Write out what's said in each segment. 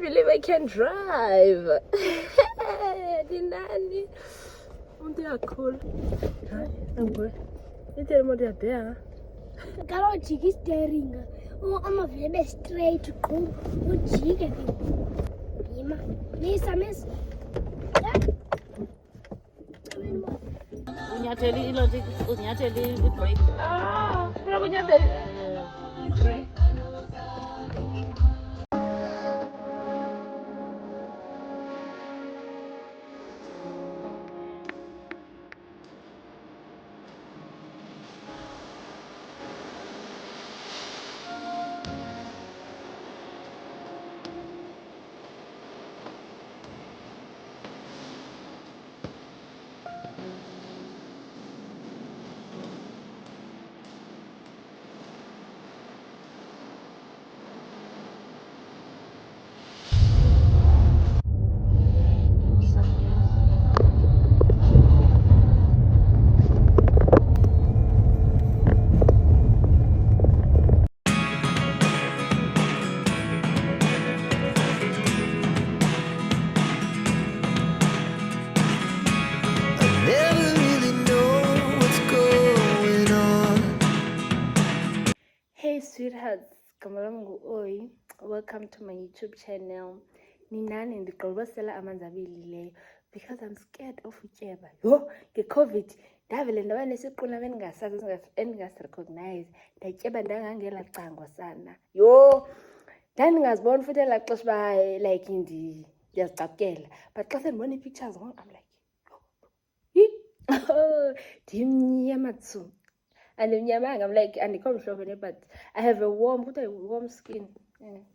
believe I can drive. Dinani. Umuntu uyakhula. Hayi, angibona. Ithele imoto iyabheka. Kalo jiki steering. Amavile be straight qhu. Ujike yima. Lisa miss. Unyatheli ilogic, unyatheli i-brake. Funa kunyatheli. Brake. Hey sweethearts, Kamalam Oi, welcome to my YouTube channel. Ninani ndigqibosela amanzi abilileyo because I'm scared of utyeba. Yho, nge-COVID ndavele ndaba nesiquna endingas-recognize ndatyeba ndangangela cango sana. Yho, ndandingazibona futhi elaa xesha uba like ndiyazicapukela, but xa sendibona ii-pictures I'm like, ndimnyama tsu. And I'm like, and come show me, but I have a warm skin,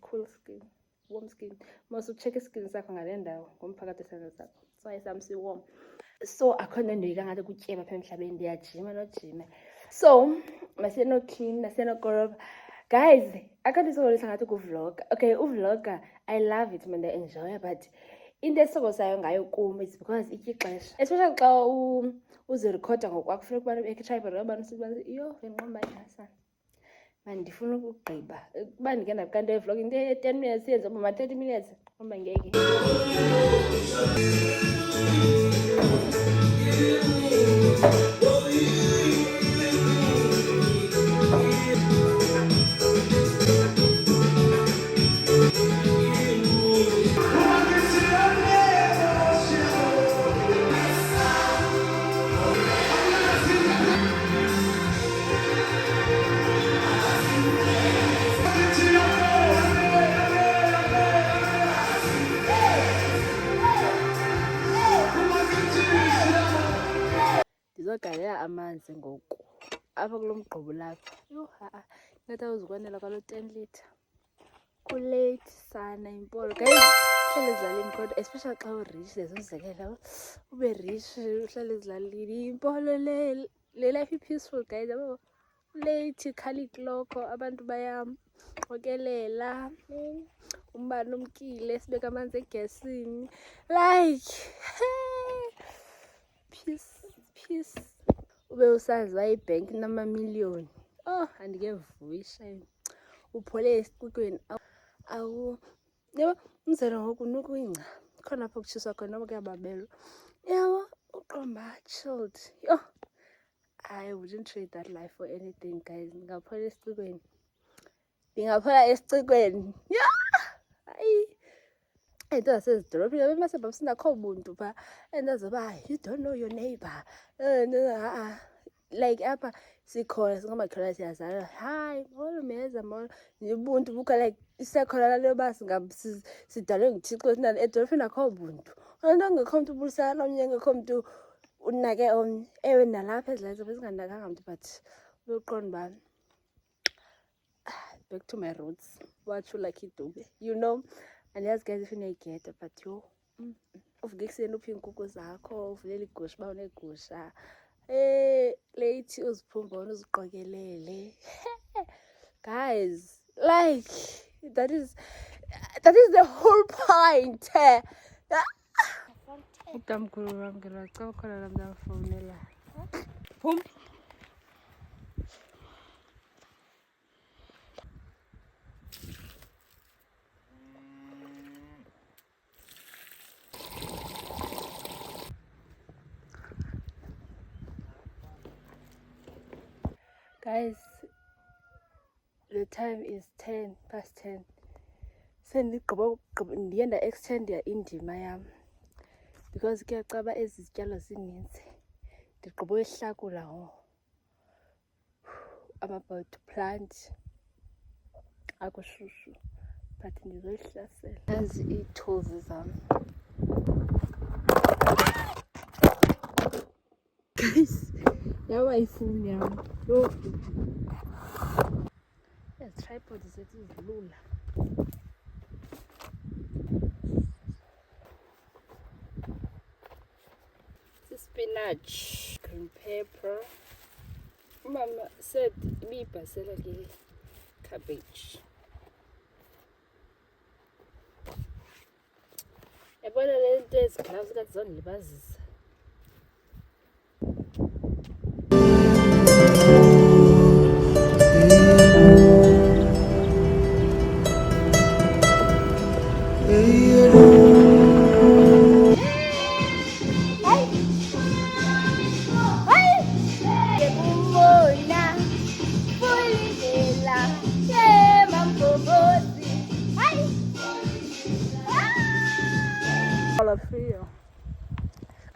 cool skin, warm skin. Most check skin sakho ngalendawo ngomphakathi sandla sakho. So I'm so warm. So akhona ndika ngathi kutyeba apha emhlabeni ndiyajima nojima. So maseno clean, maseno koroba. Guys, akade sokolisa ngathi ku-vlog. Okay, uvlogger, I love it, man, I enjoy it, but into esokosayo ngayo kum is because itya ixesha, especially xa uzirekhoda ngokwakho funeka ubana ekhetshayibheri abantu sibazi iyo enqomba ihasana mani ndifuna ukugqiba uba ndike ndakanto evlog into ye-10 minutes yenze uba 30 minutes qomba ngeke. Ndizogalela amanzi ngoku apha kulo mgqubo lapha. Yho, ngathi awuzukwanela kwalo 10 litre. Kulate sana impolo. Guys, uhlala ezilalini kodwa especially xa urich, umzekelo ube rich uhlala ezilalini. Impolo le life peaceful guys. Yabo late khali kloko abantu bayaqokelela. Umbane umkile sibeka amanzi egesini. Like peace. Ube usazi uba ibhenki namamiliyoni. Oh, andikevuyisha. Uphole esixikweni. Yabo umzelo ngoku nokuyingca. Khona apho kutshiswa khona noba kuyababelwa. Yabo uqomba chilled. Yho, I wouldn't trade that life for anything guys. Ndingaphola esixikweni. Yho, hayi. Into zasezidolophini abemasebham singakho buntu phaa endazoba you don't know your neighbor. Like apha sikhona singamakhelwane siyazana. Hayi molo meza molo ubuntu bukho like isekhona laa nto yoba sidalwe nguThixo sinani edolophini akho buntu. Onto angekho mntu ubulisana omnye engekho mntu unake omnye. Ewe nalapha ezilalini zobe zinganakanga mntu but uyoqonda uba back to my roots. Watsho like idube, you know. Andiyazi guys if unayigeta but yho uvuke ekuseni uphi iinkukhu zakho uvulela igusha uba uneegusha late uziphumbona uziqokelele. Guys, like that is the whole point. Utamkhulu wam ngelwaxa ukhona laa mntu amfowunelayo. Phum. Guys, the time is 10:10. Ndiye nda-extenda indima yam because kuyacaba ezi zityalo zininzi. Ndigqiba uyihlakula I'm about to plant. Akushushu but ndizoyihlasela. Nazi ii-tools zam. Guys, yawa ifuni yam. Yho. Ezi tripod zethu zilula. Spinach, green pepper. Mama said ibiyibhasela ke cabbage. Yabona le nto eziglavu kade zonilibazisa.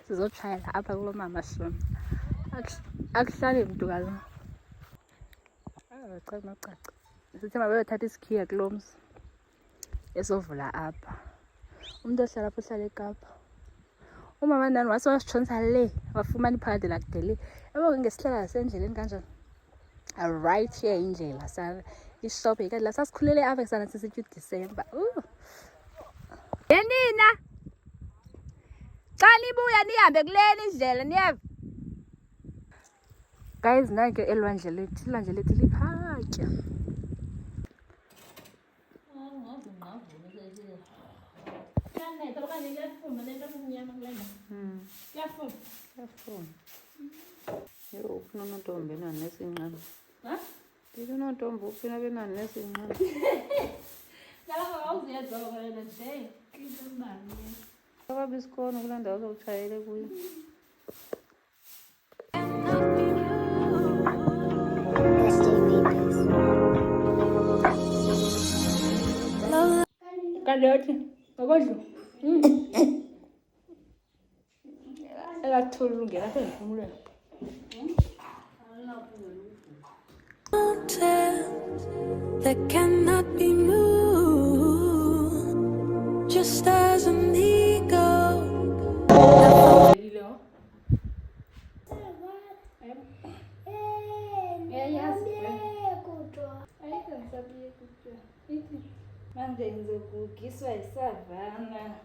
Sizotshayela apha kulo mama shoni. Akuhlali mntu kalo. Macaca. Sithi mabayothatha isikhiya kulo mzi esovula apha. Umntu ohlala apho uhlala eKapa. Umama nani wasitshonisa le wafumana iphakade lakhe le. Yabo ngesihlala nasendleleni kanjani? Right here indlela sana. Ishop ikade la sasikhulele apha sana sisithi December. Yenina. Xa nibuya nihambe kuleni indlela niyeva. Guys, nanke elwandle lethu. Ilwandle lethu liphatya. Yho, ufuna unontombi enanesinqana. Ndithi unontombi ufuna abe nanesinqana. Ababi isikolo kulaa ndawo uzowutshayele kuyo. Kanti ngokodlo. Elathula ungena apha emphumulweni. That cannot be moved, just as an eagle. Manje ngizokugiswa yisavana.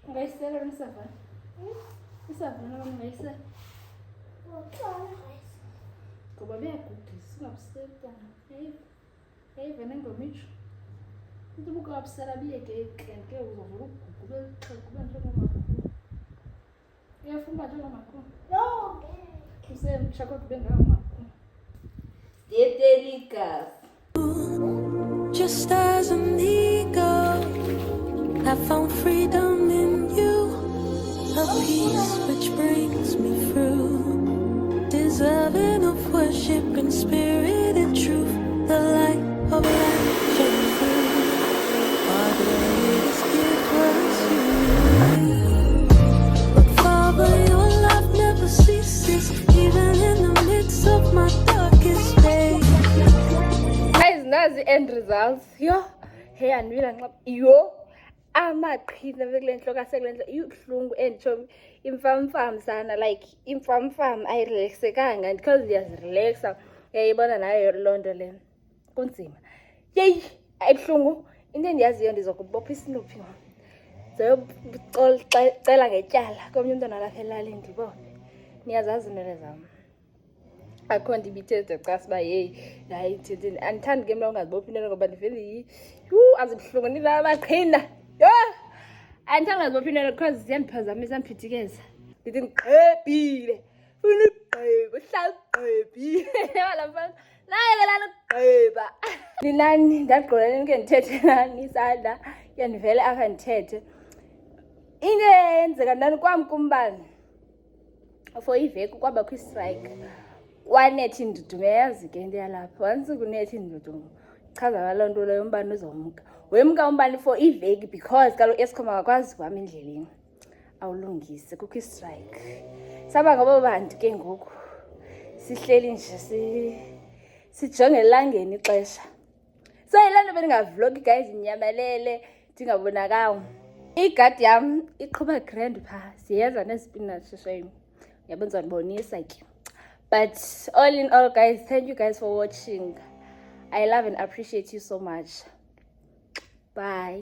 Ungayisela isavana? Isavana ungayisela? Ngoba beyagugisa ungabusela. Hey, ngomitsho. Into bukabusela biyeke ke uzovula ugugu belixhego njengamakhulu. Uyafuna njengamakhulu? No. Usemtsha kodwa bengamakhulu. Delicate. Just as an eagle, I found freedom in you, a peace which brings me through, deserving of worship in spirit and truth, the light of life shone through. Our greatest gift was you. But Father, your love never ceases, even in the midst of my darkest days. Guys, nazi end results. Yo, hey anwila nxa yo amaqhina bekule nhloko asekule nhloko ibuhlungu enditsho imfamfam sana like imfamfam ayirelaxekanga because ndiyazirelaxa. Uyayibona nayo loo nto le kunzima. Yeyi ayibuhlungu. Into endiyaziyo ndizokubopha isinuphi ngoku. Ndizoyocela ngetyala komnye umntwana walapha elalini ndibophe. Niyazazi iinwele zam. Akho ndibithethe xa siba hey hayi thithini andithandi ke mna ungazibophi inwele ngoba ndivele azibuhlungu ndinala maqhina. Yho andithandi ungazibophi inwele because ziyandiphazamisa ndiphithikeza. Ndithi ndigqebhile funa ugqeba uhlala ugqebhile walafana naye ke lana ugqeba. Ninani ndagqoleni ke ndithethe nani isandla ke ndivele apha ndithethe into eyenzeka ndani kwam kumbani for iveki kwabakho istrike wanetha indudumo, yazi ke into yalapha. Once kunetha indudumo, chaza ngaloo nto leyo umbane uzomka. Wemka umbane for iveki because kaloku Eskom akakwazi ukuhamba endleleni. Awulungise, kukho istrike. Saba ngabo bantu ke ngoku. Sihleli nje sijonge elangeni ixesha. So yilaa nto bendingavlogi guys, ndinyamelele ndingabonakali. Igadi yam iqhuba grand phaa, siyenza nesipinatshi shame. Yabo ndizonibonisa ke. But all in all guys, thank you guys for watching. I love and appreciate you so much. Bye.